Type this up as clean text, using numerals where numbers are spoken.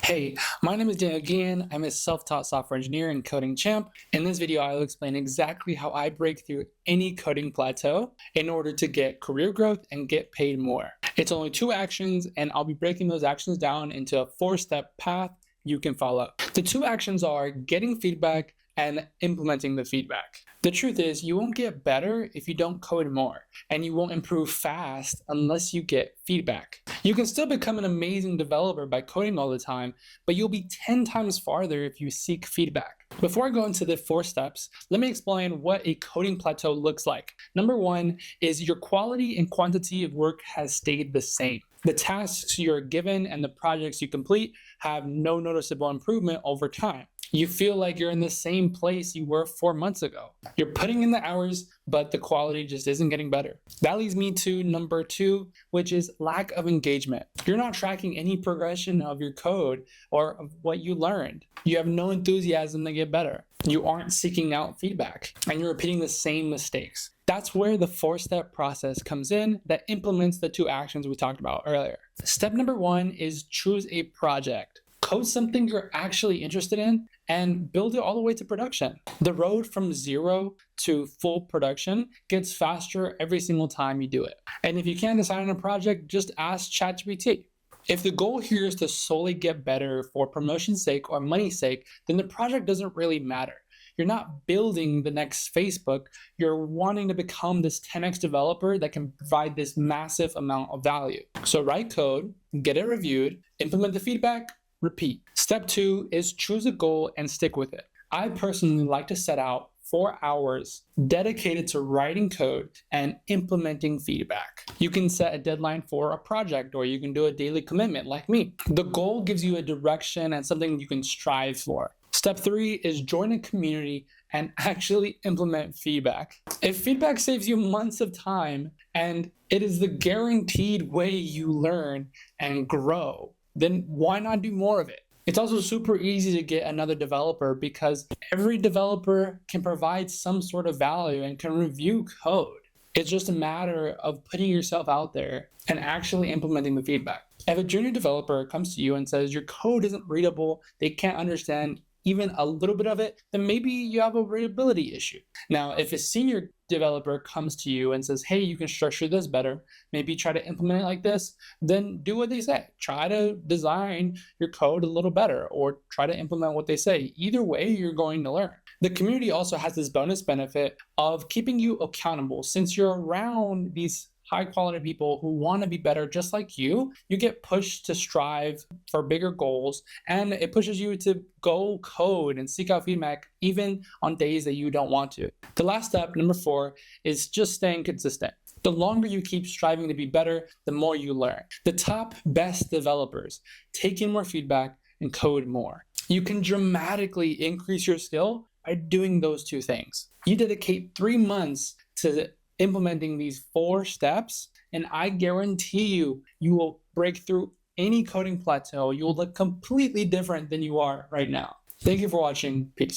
Hey, my name is Daniel Guillen. I'm a self-taught software engineer and coding champ. In this video, I will explain exactly how I break through any coding plateau in order to get career growth and get paid more. It's only 2 actions, and I'll be breaking those actions down into a 4-step path you can follow. The 2 actions are getting feedback and implementing the feedback. The truth is, you won't get better if you don't code more, and you won't improve fast unless you get feedback. You can still become an amazing developer by coding all the time, but you'll be 10 times farther if you seek feedback. Before I go into the 4 steps, let me explain what a coding plateau looks like. Number 1 is your quality and quantity of work has stayed the same. The tasks you're given and the projects you complete have no noticeable improvement over time. You feel like you're in the same place you were 4 months ago. You're putting in the hours, but the quality just isn't getting better. That leads me to number 2, which is lack of engagement. You're not tracking any progression of your code or of what you learned. You have no enthusiasm to get better. You aren't seeking out feedback, and you're repeating the same mistakes. That's where the 4-step process comes in that implements the 2 actions we talked about earlier. Step number 1 is choose a project. Code something you're actually interested in and build it all the way to production. The road from 0 to full production gets faster every single time you do it. And if you can't decide on a project, just ask ChatGPT. If the goal here is to solely get better for promotion's sake or money's sake, then the project doesn't really matter. You're not building the next Facebook, you're wanting to become this 10x developer that can provide this massive amount of value. So write code, get it reviewed, implement the feedback, repeat. Step 2 is choose a goal and stick with it. I personally like to set out 4 hours dedicated to writing code and implementing feedback. You can set a deadline for a project, or you can do a daily commitment like me. The goal gives you a direction and something you can strive for. Step 3 is join a community and actually implement feedback. If feedback saves you months of time and it is the guaranteed way you learn and grow, then why not do more of it? It's also super easy to get another developer because every developer can provide some sort of value and can review code. It's just a matter of putting yourself out there and actually implementing the feedback. If a junior developer comes to you and says your code isn't readable, they can't understand even a little bit of it, then maybe you have a readability issue. Now, if a senior developer comes to you and says, hey, you can structure this better, maybe try to implement it like this, then do what they say. Try to design your code a little better or try to implement what they say. Either way, you're going to learn. The community also has this bonus benefit of keeping you accountable. Since you're around these high quality people who want to be better just like you get pushed to strive for bigger goals, and it pushes you to go code and seek out feedback even on days that you don't want to. The last step, number 4, is just staying consistent. The longer you keep striving to be better, the more you learn. The top best developers take in more feedback and code more. You can dramatically increase your skill by doing those 2 things. You dedicate 3 months to implementing these 4 steps, and I guarantee you will break through any coding plateau. You will look completely different than you are right now. Thank you for watching. Peace.